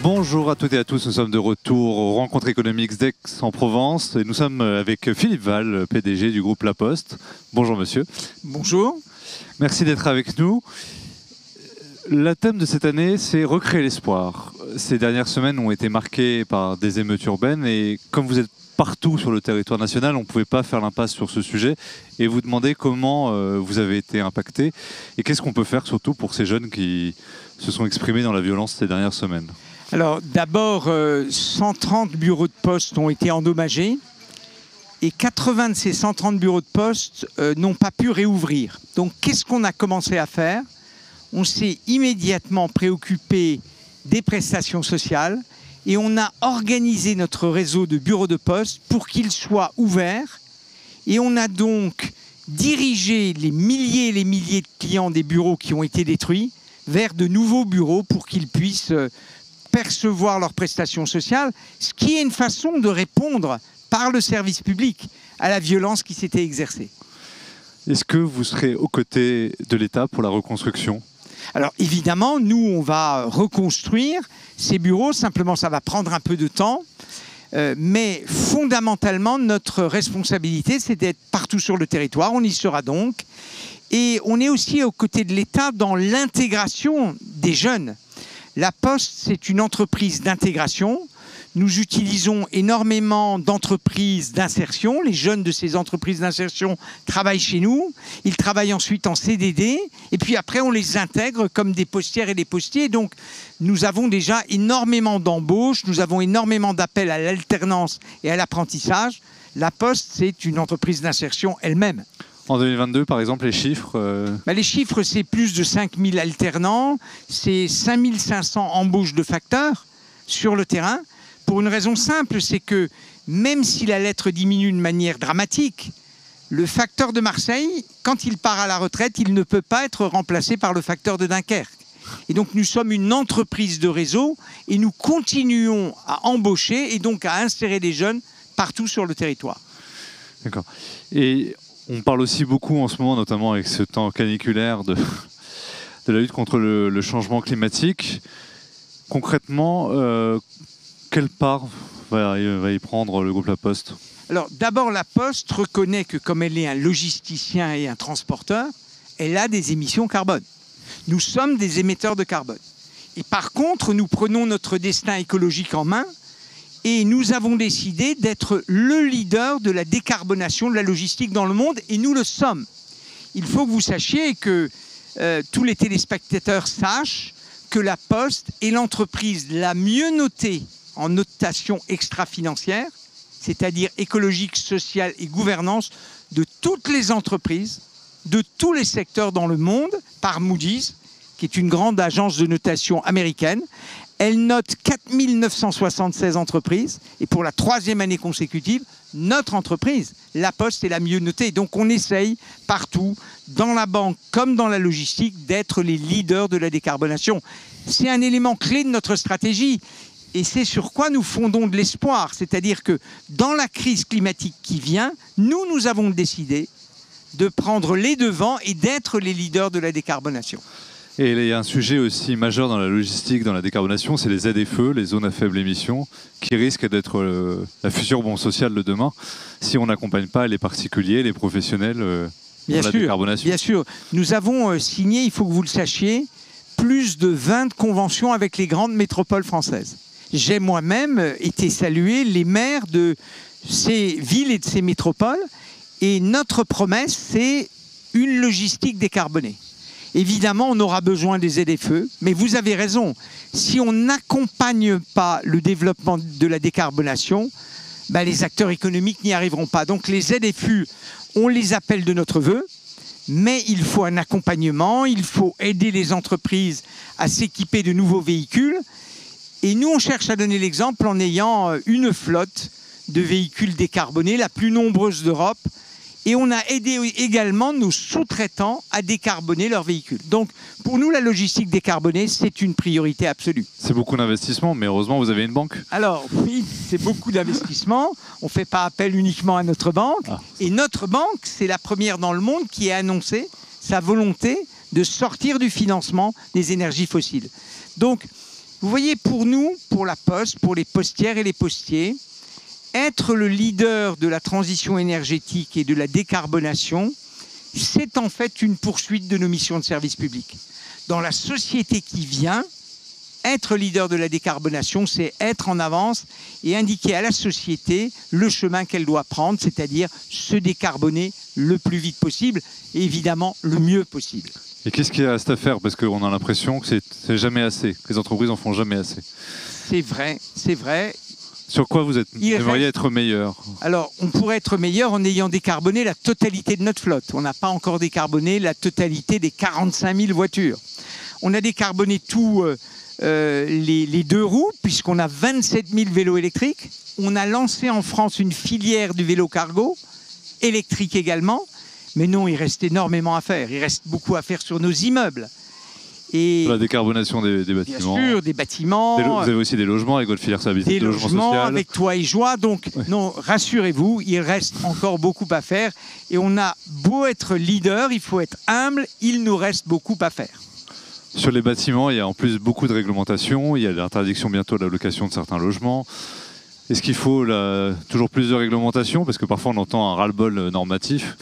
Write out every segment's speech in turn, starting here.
Bonjour à toutes et à tous, nous sommes de retour aux rencontres économiques d'Aix-en-Provence et nous sommes avec Philippe Val, PDG du groupe La Poste. Bonjour monsieur. Bonjour. Merci d'être avec nous. Le thème de cette année, c'est recréer l'espoir. Ces dernières semaines ont été marquées par des émeutes urbaines et comme vous êtes partout sur le territoire national, on ne pouvait pas faire l'impasse sur ce sujet et vous demander comment vous avez été impacté et qu'est-ce qu'on peut faire surtout pour ces jeunes qui se sont exprimés dans la violence ces dernières semaines. Alors d'abord, 130 bureaux de poste ont été endommagés et 80 de ces 130 bureaux de poste n'ont pas pu réouvrir. Donc qu'est-ce qu'on a commencé à faire? On s'est immédiatement préoccupé des prestations sociales et on a organisé notre réseau de bureaux de poste pour qu'il soit ouvert. Et on a donc dirigé les milliers et les milliers de clients des bureaux qui ont été détruits vers de nouveaux bureaux pour qu'ils puissent percevoir leurs prestations sociales, ce qui est une façon de répondre par le service public à la violence qui s'était exercée. Est-ce que vous serez aux côtés de l'État pour la reconstruction ? Alors évidemment, nous, on va reconstruire ces bureaux, simplement ça va prendre un peu de temps, mais fondamentalement, notre responsabilité, c'est d'être partout sur le territoire, on y sera donc, et on est aussi aux côtés de l'État dans l'intégration des jeunes. La Poste, c'est une entreprise d'intégration. Nous utilisons énormément d'entreprises d'insertion. Les jeunes de ces entreprises d'insertion travaillent chez nous. Ils travaillent ensuite en CDD. Et puis après, on les intègre comme des postières et des postiers. Donc, nous avons déjà énormément d'embauches. Nous avons énormément d'appels à l'alternance et à l'apprentissage. La Poste, c'est une entreprise d'insertion elle-même. En 2022, par exemple, les chiffres Les chiffres, c'est plus de 5000 alternants. C'est 5500 embauches de facteurs sur le terrain. Pour une raison simple, c'est que même si la lettre diminue de manière dramatique, le facteur de Marseille, quand il part à la retraite, il ne peut pas être remplacé par le facteur de Dunkerque. Et donc nous sommes une entreprise de réseau et nous continuons à embaucher et donc à insérer des jeunes partout sur le territoire. D'accord. Et on parle aussi beaucoup en ce moment, notamment avec ce temps caniculaire, de la lutte contre le changement climatique. Concrètement, quelle part va y prendre le groupe La Poste ? Alors d'abord, La Poste reconnaît que comme elle est un logisticien et un transporteur, elle a des émissions carbone. Nous sommes des émetteurs de carbone. Et par contre, nous prenons notre destin écologique en main et nous avons décidé d'être le leader de la décarbonation de la logistique dans le monde et nous le sommes. Il faut que vous sachiez que tous les téléspectateurs sachent que La Poste est l'entreprise la mieux notée en notation extra-financière, c'est-à-dire écologique, sociale et gouvernance, de toutes les entreprises, de tous les secteurs dans le monde, par Moody's, qui est une grande agence de notation américaine. Elle note 4976 entreprises, et pour la 3e année consécutive, notre entreprise, La Poste, est la mieux notée. Donc on essaye partout, dans la banque comme dans la logistique, d'être les leaders de la décarbonation. C'est un élément clé de notre stratégie. Et c'est sur quoi nous fondons de l'espoir. C'est-à-dire que dans la crise climatique qui vient, nous avons décidé de prendre les devants et d'être les leaders de la décarbonation. Et il y a un sujet aussi majeur dans la logistique, dans la décarbonation, c'est les ZFE, les zones à faible émission, qui risquent d'être la future bombe sociale de demain si on n'accompagne pas les particuliers, les professionnels dans la décarbonation. Bien sûr. Nous avons signé, il faut que vous le sachiez, plus de 20 conventions avec les grandes métropoles françaises. J'ai moi-même été saluer les maires de ces villes et de ces métropoles. Et notre promesse, c'est une logistique décarbonée. Évidemment, on aura besoin des ZFE, mais vous avez raison. Si on n'accompagne pas le développement de la décarbonation, les acteurs économiques n'y arriveront pas. Donc les ZFU, on les appelle de notre vœu, mais il faut un accompagnement, il faut aider les entreprises à s'équiper de nouveaux véhicules. Et nous, on cherche à donner l'exemple en ayant une flotte de véhicules décarbonés, la plus nombreuse d'Europe. Et on a aidé également nos sous-traitants à décarboner leurs véhicules. Donc, pour nous, la logistique décarbonée, c'est une priorité absolue. C'est beaucoup d'investissement, mais heureusement, vous avez une banque. Alors, oui, c'est beaucoup d'investissement. On ne fait pas appel uniquement à notre banque. Et notre banque, c'est la première dans le monde qui a annoncé sa volonté de sortir du financement des énergies fossiles. Donc, Vous voyez, pour nous, pour la Poste, pour les postières et les postiers, être le leader de la transition énergétique et de la décarbonation, c'est en fait une poursuite de nos missions de service public. Dans la société qui vient, être leader de la décarbonation, c'est être en avance et indiquer à la société le chemin qu'elle doit prendre, c'est-à-dire se décarboner le plus vite possible et évidemment le mieux possible. Et qu'est-ce qu'il reste à faire? Parce qu'on a l'impression que c'est jamais assez, que les entreprises en font jamais assez. C'est vrai, c'est vrai. Sur quoi vous aimeriez être meilleur? Alors, on pourrait être meilleur en ayant décarboné la totalité de notre flotte. On n'a pas encore décarboné la totalité des 45 000 voitures. On a décarboné tous les deux roues, puisqu'on a 27 000 vélos électriques. On a lancé en France une filière du vélo cargo, électrique également. Mais non, il reste énormément à faire. Il reste beaucoup à faire sur nos immeubles. Et la décarbonation des bâtiments. Bien sûr, des bâtiments. Vous avez aussi des logements avec votre filière service. Des logements logements avec toit et joie. Donc, ouais. Non, rassurez-vous, il reste encore beaucoup à faire. Et on a beau être leader, il faut être humble, il nous reste beaucoup à faire. Sur les bâtiments, il y a en plus beaucoup de réglementations. Il y a l'interdiction bientôt de la location de certains logements. Est-ce qu'il faut toujours plus de réglementation? Parce que parfois on entend un ras-le-bol normatif.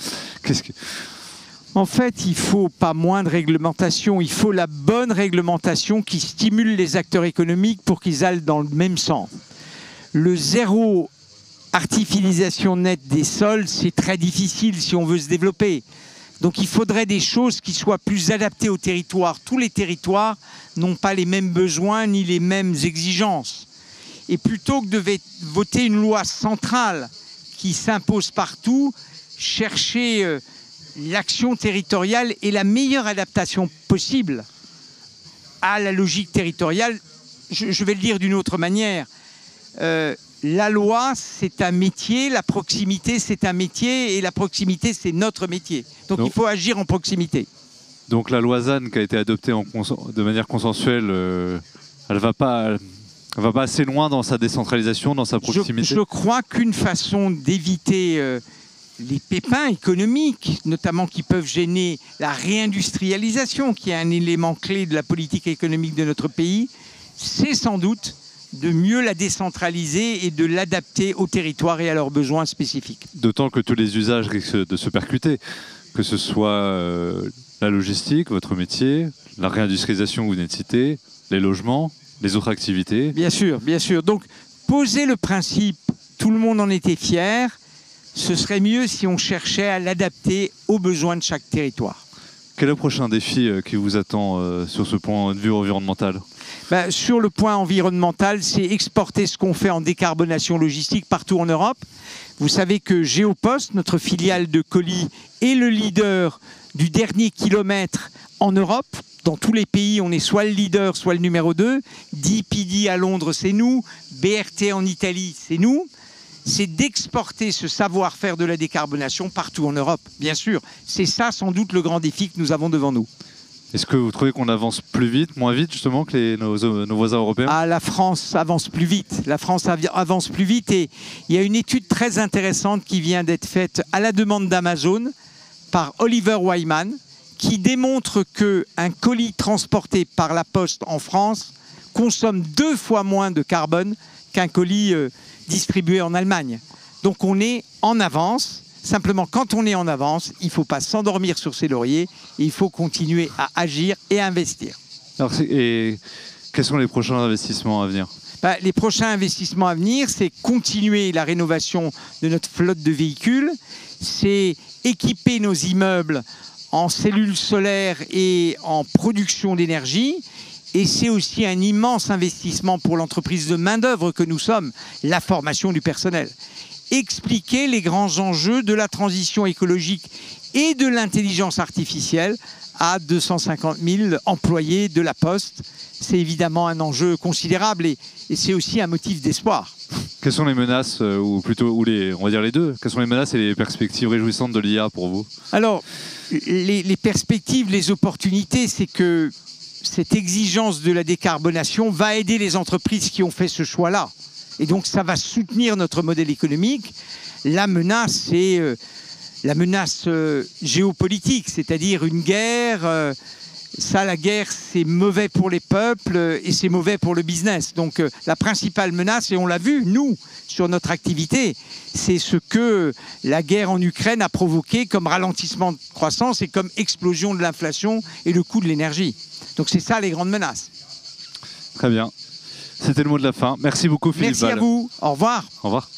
En fait, il ne faut pas moins de réglementation, il faut la bonne réglementation qui stimule les acteurs économiques pour qu'ils aillent dans le même sens. Le zéro artificialisation nette des sols, c'est très difficile si on veut se développer. Donc il faudrait des choses qui soient plus adaptées au territoire. Tous les territoires n'ont pas les mêmes besoins ni les mêmes exigences. Et plutôt que de voter une loi centrale qui s'impose partout, chercher l'action territoriale et la meilleure adaptation possible à la logique territoriale. Je vais le dire d'une autre manière. La loi, c'est un métier, la proximité, c'est un métier, et la proximité, c'est notre métier. Donc il faut agir en proximité. Donc la loi ZAN qui a été adoptée de manière consensuelle, elle va pas assez loin dans sa décentralisation, dans sa proximité. Je crois qu'une façon d'éviter les pépins économiques, notamment qui peuvent gêner la réindustrialisation, qui est un élément clé de la politique économique de notre pays, c'est sans doute de mieux la décentraliser et de l'adapter aux territoires et à leurs besoins spécifiques. D'autant que tous les usages risquent de se percuter, que ce soit la logistique, votre métier, la réindustrialisation que vous venez de citer, les logements, les autres activités. Bien sûr, bien sûr. Donc, poser le principe, tout le monde en était fier, ce serait mieux si on cherchait à l'adapter aux besoins de chaque territoire. Quel est le prochain défi qui vous attend sur ce point de vue environnemental? Sur le point environnemental, c'est exporter ce qu'on fait en décarbonation logistique partout en Europe. Vous savez que Géopost, notre filiale de colis, est le leader du dernier kilomètre en Europe. Dans tous les pays, on est soit le leader, soit le numéro 2. DPD à Londres, c'est nous. BRT en Italie, c'est nous. C'est d'exporter ce savoir-faire de la décarbonation partout en Europe, bien sûr. C'est ça, sans doute, le grand défi que nous avons devant nous. Est-ce que vous trouvez qu'on avance plus vite, moins vite, justement, que nos voisins européens? La France avance plus vite. La France avance plus vite. Et il y a une étude très intéressante qui vient d'être faite à la demande d'Amazon par Oliver Wyman, qui démontre qu'un colis transporté par la Poste en France consomme 2 fois moins de carbone qu'un colis distribué en Allemagne. Donc on est en avance. Simplement, quand on est en avance, il ne faut pas s'endormir sur ses lauriers et il faut continuer à agir et à investir. Alors, et quels sont les prochains investissements à venir? Les prochains investissements à venir, c'est continuer la rénovation de notre flotte de véhicules, c'est équiper nos immeubles en cellules solaires et en production d'énergie. Et c'est aussi un immense investissement pour l'entreprise de main-d'œuvre que nous sommes, la formation du personnel. Expliquer les grands enjeux de la transition écologique et de l'intelligence artificielle à 250 000 employés de la Poste. C'est évidemment un enjeu considérable et c'est aussi un motif d'espoir. Quelles sont les menaces, ou plutôt, on va dire les deux, quelles sont les menaces et les perspectives réjouissantes de l'IA pour vous? Alors, les perspectives, les opportunités, c'est que cette exigence de la décarbonation va aider les entreprises qui ont fait ce choix-là. Et donc, ça va soutenir notre modèle économique. La menace, c'est la menace géopolitique, c'est-à-dire une guerre, Ça, la guerre, c'est mauvais pour les peuples et c'est mauvais pour le business. Donc la principale menace, et on l'a vu, nous, sur notre activité, c'est ce que la guerre en Ukraine a provoqué comme ralentissement de croissance et comme explosion de l'inflation et le coût de l'énergie. Donc c'est ça les grandes menaces. Très bien. C'était le mot de la fin. Merci beaucoup, Philippe Merci Ball. à vous. Au revoir. Au revoir.